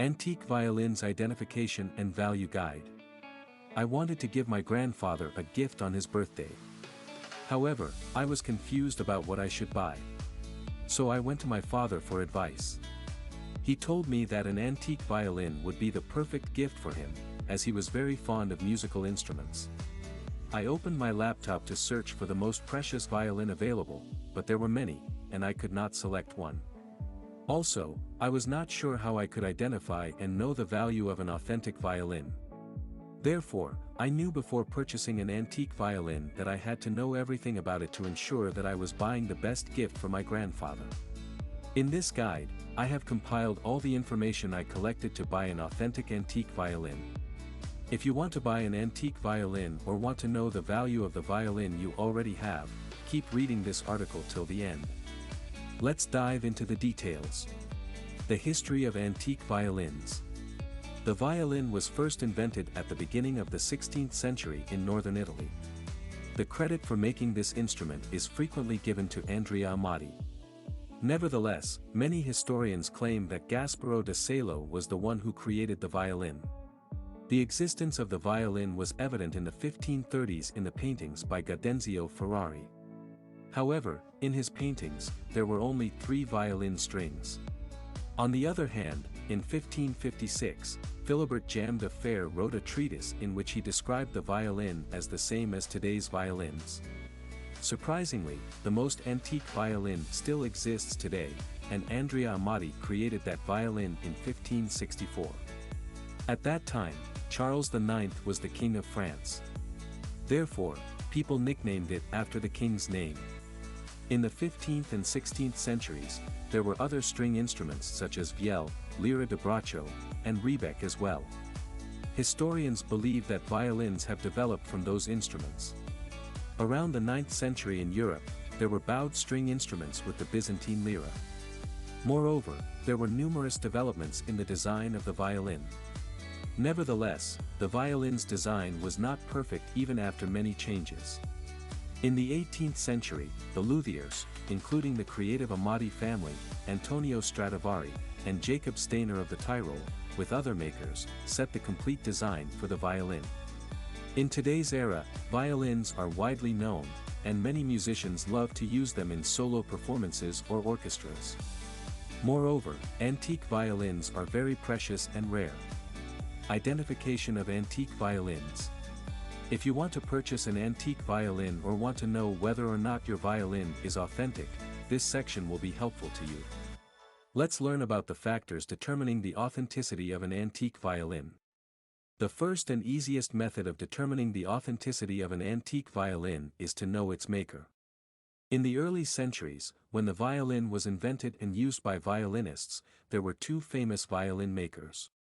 Antique Violins Identification and Value Guide. I wanted to give my grandfather a gift on his birthday. However, I was confused about what I should buy. So I went to my father for advice. He told me that an antique violin would be the perfect gift for him, as he was very fond of musical instruments. I opened my laptop to search for the most precious violin available, but there were many, and I could not select one. Also, I was not sure how I could identify and know the value of an authentic violin. Therefore, I knew before purchasing an antique violin that I had to know everything about it to ensure that I was buying the best gift for my grandfather. In this guide, I have compiled all the information I collected to buy an authentic antique violin. If you want to buy an antique violin or want to know the value of the violin you already have, keep reading this article till the end. Let's dive into the details. The history of antique violins. The violin was first invented at the beginning of the 16th century in northern Italy. The credit for making this instrument is frequently given to Andrea Amati. Nevertheless, many historians claim that Gasparo da Salo was the one who created the violin. The existence of the violin was evident in the 1530s in the paintings by Gaudenzio Ferrari. However, in his paintings, there were only 3 violin strings. On the other hand, in 1556, Philibert Jam de Fer wrote a treatise in which he described the violin as the same as today's violins. Surprisingly, the most antique violin still exists today, and Andrea Amati created that violin in 1564. At that time, Charles IX was the King of France. Therefore, people nicknamed it after the king's name. In the 15th and 16th centuries, there were other string instruments such as viol, lira de braccio, and rebec as well. Historians believe that violins have developed from those instruments. Around the 9th century in Europe, there were bowed string instruments with the Byzantine lira. Moreover, there were numerous developments in the design of the violin. Nevertheless, the violin's design was not perfect even after many changes. In the 18th century, the luthiers, including the creative Amati family, Antonio Stradivari, and Jacob Stainer of the Tyrol, with other makers, set the complete design for the violin. In today's era, violins are widely known, and many musicians love to use them in solo performances or orchestras. Moreover, antique violins are very precious and rare. Identification of antique violins. If you want to purchase an antique violin or want to know whether or not your violin is authentic, this section will be helpful to you. Let's learn about the factors determining the authenticity of an antique violin. The first and easiest method of determining the authenticity of an antique violin is to know its maker. In the early centuries, when the violin was invented and used by violinists, there were 2 famous violin makers.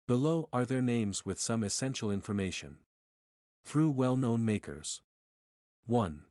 Below are their names with some essential information. Through well-known makers. 1.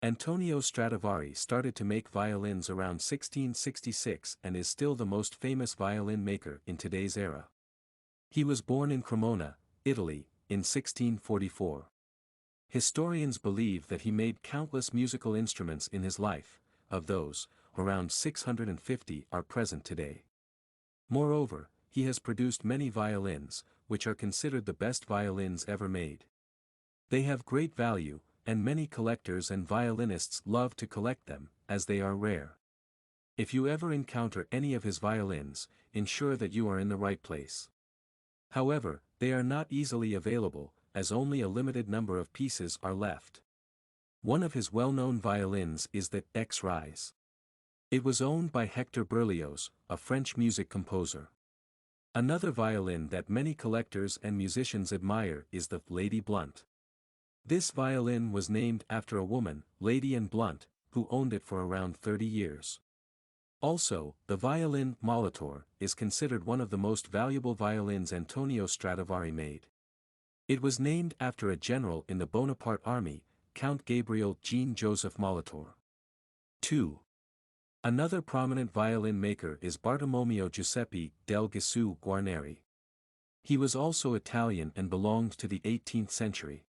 Antonio Stradivari started to make violins around 1666 and is still the most famous violin maker in today's era. He was born in Cremona, Italy, in 1644. Historians believe that he made countless musical instruments in his life. Of those, around 650 are present today. Moreover, he has produced many violins, which are considered the best violins ever made. They have great value, and many collectors and violinists love to collect them, as they are rare. If you ever encounter any of his violins, ensure that you are in the right place. However, they are not easily available, as only a limited number of pieces are left. One of his well-known violins is the X Rise. It was owned by Hector Berlioz, a French music composer. Another violin that many collectors and musicians admire is the Lady Blunt. This violin was named after a woman, Lady Anne Blunt, who owned it for around 30 years. Also, the violin Molitor is considered one of the most valuable violins Antonio Stradivari made. It was named after a general in the Bonaparte army, Count Gabriel Jean-Joseph Molitor. 2. Another prominent violin maker is Bartolomeo Giuseppe del Gesù Guarneri. He was also Italian and belonged to the 18th century.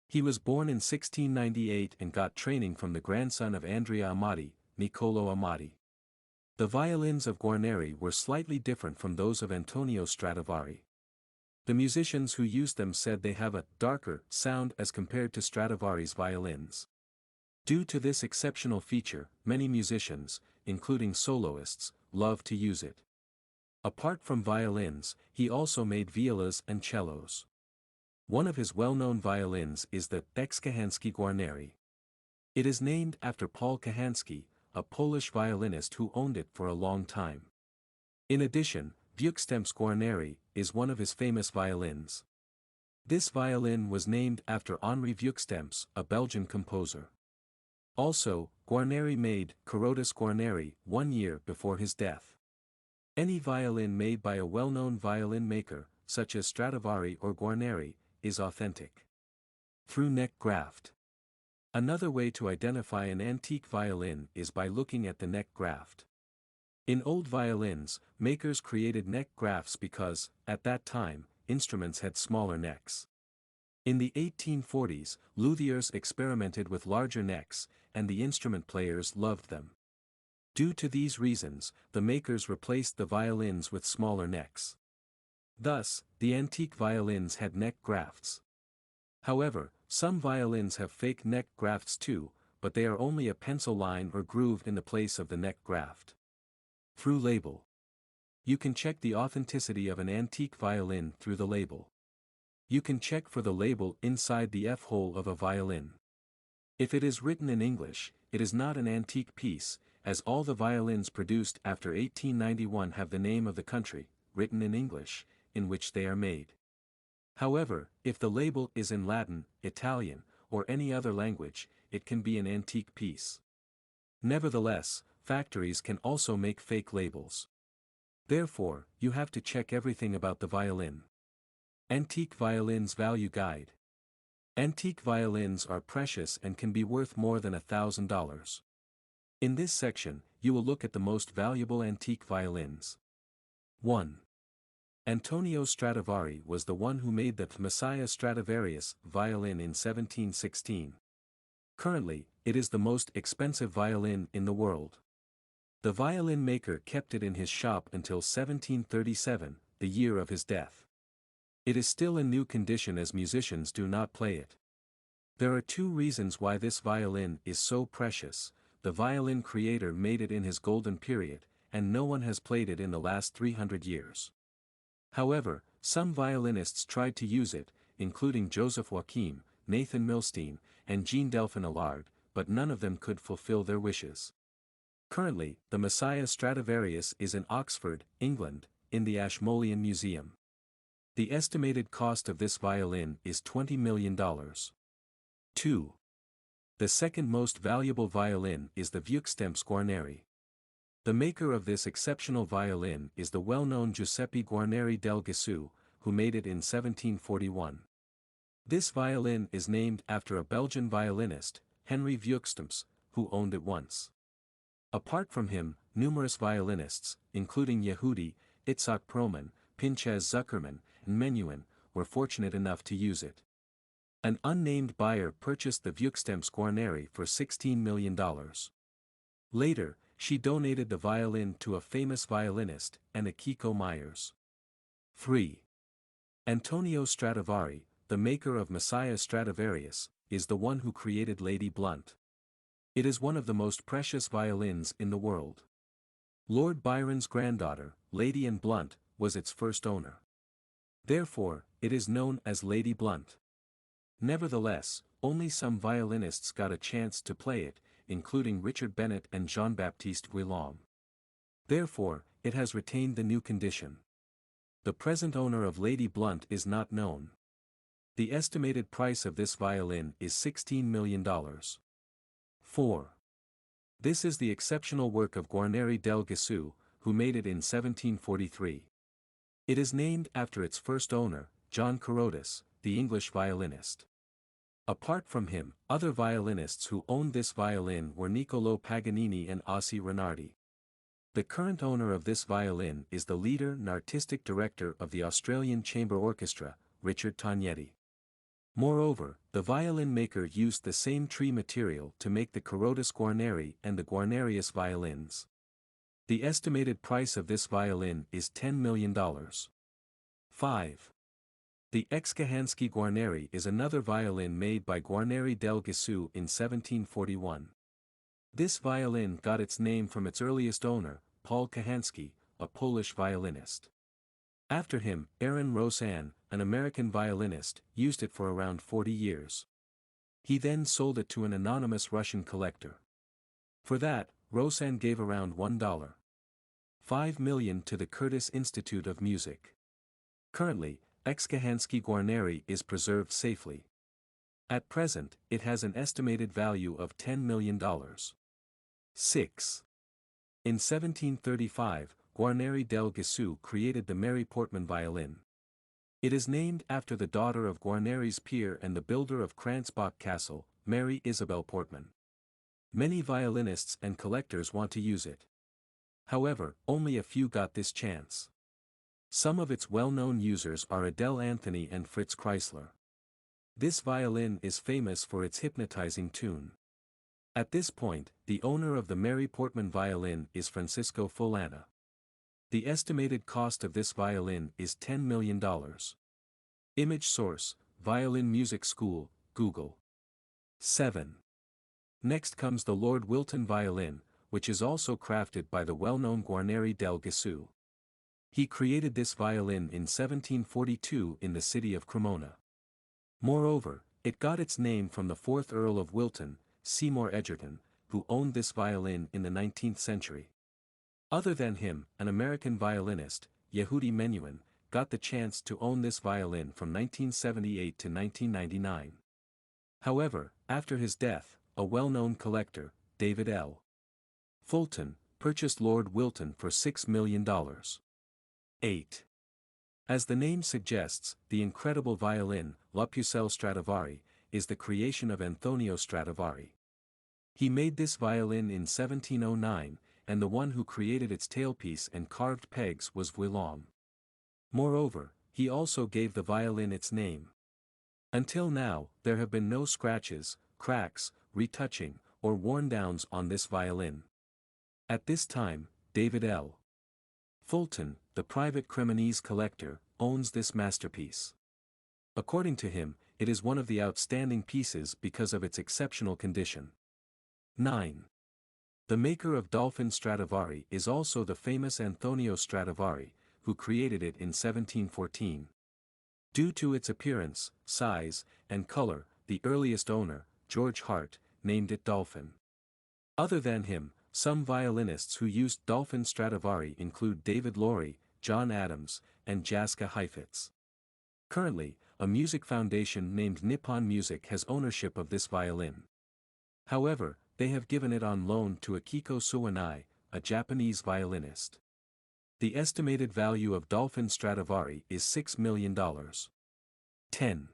He was born in 1698 and got training from the grandson of Andrea Amati, Niccolò Amati. The violins of Guarneri were slightly different from those of Antonio Stradivari. The musicians who used them said they have a darker sound as compared to Stradivari's violins. Due to this exceptional feature, many musicians, including soloists, love to use it. Apart from violins, he also made violas and cellos. One of his well-known violins is the Ex-Kochanski Guarneri. It is named after Paul Kochanski, a Polish violinist who owned it for a long time. In addition, Vieuxtemps Guarneri is one of his famous violins. This violin was named after Henri Vieuxtemps, a Belgian composer. Also, Guarneri made Carrodus Guarneri 1 year before his death. Any violin made by a well-known violin maker, such as Stradivari or Guarneri, is authentic. Through neck graft. Another way to identify an antique violin is by looking at the neck graft. In old violins, makers created neck grafts because, at that time, instruments had smaller necks. In the 1840s, luthiers experimented with larger necks, and the instrument players loved them. Due to these reasons, the makers replaced the violins with smaller necks. Thus, the antique violins had neck grafts. However, some violins have fake neck grafts too, but they are only a pencil line or groove in the place of the neck graft. Through label. You can check the authenticity of an antique violin through the label. You can check for the label inside the F-hole of a violin. If it is written in English, it is not an antique piece, as all the violins produced after 1891 have the name of the country, written in English, in which they are made. However, if the label is in Latin, Italian, or any other language, it can be an antique piece. Nevertheless, factories can also make fake labels. Therefore, you have to check everything about the violin. Antique Violins Value Guide. Antique violins are precious and can be worth more than $1,000. In this section, you will look at the most valuable antique violins. 1. Antonio Stradivari was the one who made the Messiah Stradivarius violin in 1716. Currently, it is the most expensive violin in the world. The violin maker kept it in his shop until 1737, the year of his death. It is still in new condition as musicians do not play it. There are two reasons why this violin is so precious. The violin creator made it in his golden period, and no one has played it in the last 300 years. However, some violinists tried to use it, including Joseph Joachim, Nathan Milstein, and Jean-Delphin Allard, but none of them could fulfill their wishes. Currently, the Messiah Stradivarius is in Oxford, England, in the Ashmolean Museum. The estimated cost of this violin is $20 million. 2. The second most valuable violin is the Vieuxtemps Guarneri. The maker of this exceptional violin is the well-known Giuseppe Guarneri del Gesù, who made it in 1741. This violin is named after a Belgian violinist, Henri Vieuxtemps, who owned it once. Apart from him, numerous violinists, including Yehudi, Itzhak Perlman, Pinchas Zuckerman, and Menuhin, were fortunate enough to use it. An unnamed buyer purchased the Vieuxtemps Guarneri for $16 million. Later, she donated the violin to a famous violinist, Akiko Myers. 3. Antonio Stradivari, the maker of Messiah Stradivarius, is the one who created Lady Blunt. It is one of the most precious violins in the world. Lord Byron's granddaughter, Lady Anne Blunt, was its first owner. Therefore, it is known as Lady Blunt. Nevertheless, only some violinists got a chance to play it, including Richard Bennett and Jean-Baptiste Guillaume. Therefore, it has retained the new condition. The present owner of Lady Blunt is not known. The estimated price of this violin is $16 million. 4. This is the exceptional work of Guarneri del Gesù, who made it in 1743. It is named after its first owner, John Carrodus, the English violinist. Apart from him, other violinists who owned this violin were Niccolò Paganini and Ossi Renardi. The current owner of this violin is the leader and artistic director of the Australian Chamber Orchestra, Richard Tognetti. Moreover, the violin maker used the same tree material to make the Carrodus Guarneri and the Guarnerius violins. The estimated price of this violin is $10 million. 5. The Excahansky Guarneri is another violin made by Guarneri del Gesù in 1741. This violin got its name from its earliest owner, Paul Kahansky, a Polish violinist. After him, Aaron Rosan, an American violinist, used it for around 40 years. He then sold it to an anonymous Russian collector. For that, Rosan gave around $1.5 million to the Curtis Institute of Music. Currently, Excahansky Guarneri is preserved safely. At present, it has an estimated value of $10 million. 6. In 1735, Guarneri del Gesù created the Mary Portman violin. It is named after the daughter of Guarneri's peer and the builder of Kransbach Castle, Mary Isabel Portman. Many violinists and collectors want to use it. However, only a few got this chance. Some of its well-known users are Adele Anthony and Fritz Kreisler. This violin is famous for its hypnotizing tune. At this point, the owner of the Mary Portman violin is Francisco Folana. The estimated cost of this violin is $10 million. Image source, Violin Music School, Google. 7. Next comes the Lord Wilton violin, which is also crafted by the well-known Guarneri del Gesù. He created this violin in 1742 in the city of Cremona. Moreover, it got its name from the 4th Earl of Wilton, Seymour Egerton, who owned this violin in the 19th century. Other than him, an American violinist, Yehudi Menuhin, got the chance to own this violin from 1978 to 1999. However, after his death, a well-known collector, David L. Fulton, purchased Lord Wilton for $6 million. 8. As the name suggests, the incredible violin, La Pucelle Stradivari, is the creation of Antonio Stradivari. He made this violin in 1709, and the one who created its tailpiece and carved pegs was Violin. Moreover, he also gave the violin its name. Until now, there have been no scratches, cracks, retouching, or worn downs on this violin. At this time, David L. Fulton, the private Cremonese collector, owns this masterpiece. According to him, it is one of the outstanding pieces because of its exceptional condition. 9. The maker of Dolphin Stradivari is also the famous Antonio Stradivari, who created it in 1714. Due to its appearance, size, and color, the earliest owner, George Hart, named it Dolphin. Other than him, some violinists who used Dolphin Stradivari include David Laurie, John Adams, and Jaska Heifetz. Currently, a music foundation named Nippon Music has ownership of this violin. However, they have given it on loan to Akiko Suwanai, a Japanese violinist. The estimated value of Dolphin Stradivari is $6 million. 10.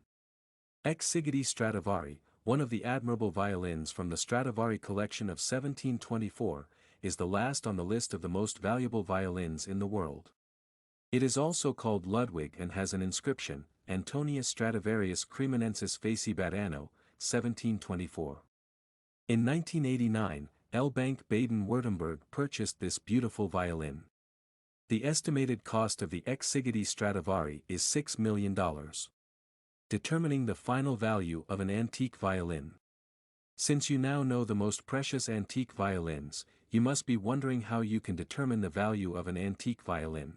Ex-Sigeti Stradivari, one of the admirable violins from the Stradivari collection of 1724, is the last on the list of the most valuable violins in the world. It is also called Ludwig and has an inscription, Antonius Stradivarius Cremonensis Faciebat Anno, 1724. In 1989, L. Bank Baden-Württemberg purchased this beautiful violin. The estimated cost of the ex-Sigeti Stradivari is $6 million. Determining the final value of an antique violin. Since you now know the most precious antique violins, you must be wondering how you can determine the value of an antique violin.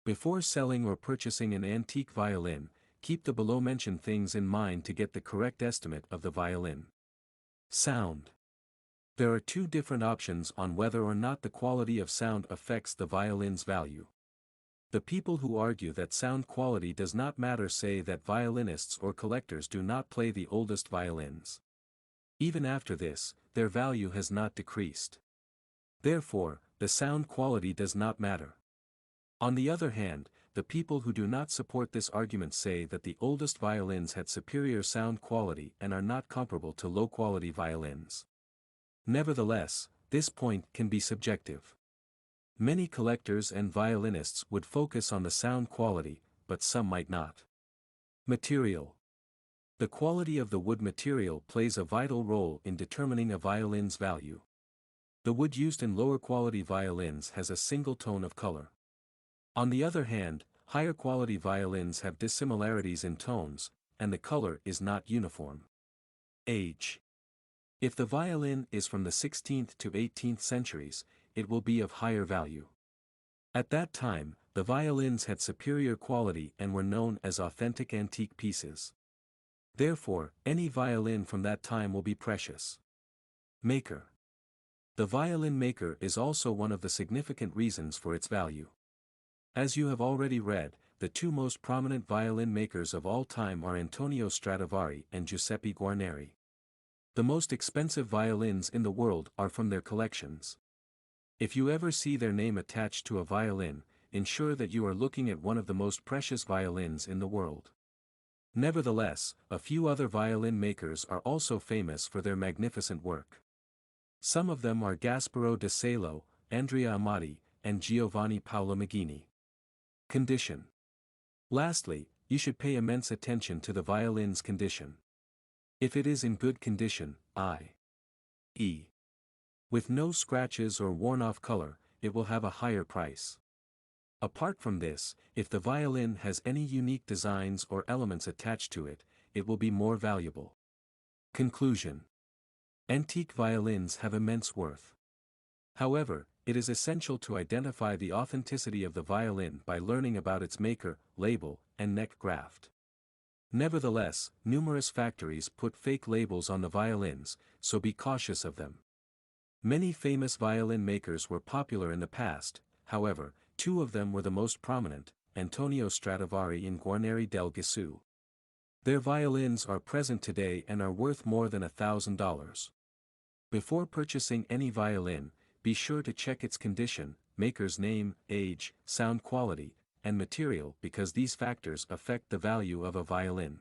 Before selling or purchasing an antique violin, keep the below-mentioned things in mind to get the correct estimate of the violin. Sound. There are two different options on whether or not the quality of sound affects the violin's value. The people who argue that sound quality does not matter say that violinists or collectors do not play the oldest violins. Even after this, their value has not decreased. Therefore, the sound quality does not matter. On the other hand, the people who do not support this argument say that the oldest violins had superior sound quality and are not comparable to low-quality violins. Nevertheless, this point can be subjective. Many collectors and violinists would focus on the sound quality, but some might not. Material. The quality of the wood material plays a vital role in determining a violin's value. The wood used in lower quality violins has a single tone of color. On the other hand, higher quality violins have dissimilarities in tones, and the color is not uniform. Age. If the violin is from the 16th to 18th centuries, it will be of higher value. At that time, the violins had superior quality and were known as authentic antique pieces. Therefore, any violin from that time will be precious. Maker. The violin maker is also one of the significant reasons for its value. As you have already read, the two most prominent violin makers of all time are Antonio Stradivari and Giuseppe Guarneri. The most expensive violins in the world are from their collections. If you ever see their name attached to a violin, ensure that you are looking at one of the most precious violins in the world. Nevertheless, a few other violin makers are also famous for their magnificent work. Some of them are Gasparo da Salo, Andrea Amati, and Giovanni Paolo Maghini. Condition. Lastly, you should pay immense attention to the violin's condition. If it is in good condition, i.e., with no scratches or worn-off color, it will have a higher price. Apart from this, if the violin has any unique designs or elements attached to it, it will be more valuable. Conclusion. Antique violins have immense worth. However, it is essential to identify the authenticity of the violin by learning about its maker, label, and neck graft. Nevertheless, numerous factories put fake labels on the violins, so be cautious of them. Many famous violin makers were popular in the past, however, two of them were the most prominent, Antonio Stradivari and Guarneri del Gesù. Their violins are present today and are worth more than $1,000. Before purchasing any violin, be sure to check its condition, maker's name, age, sound quality, and material because these factors affect the value of a violin.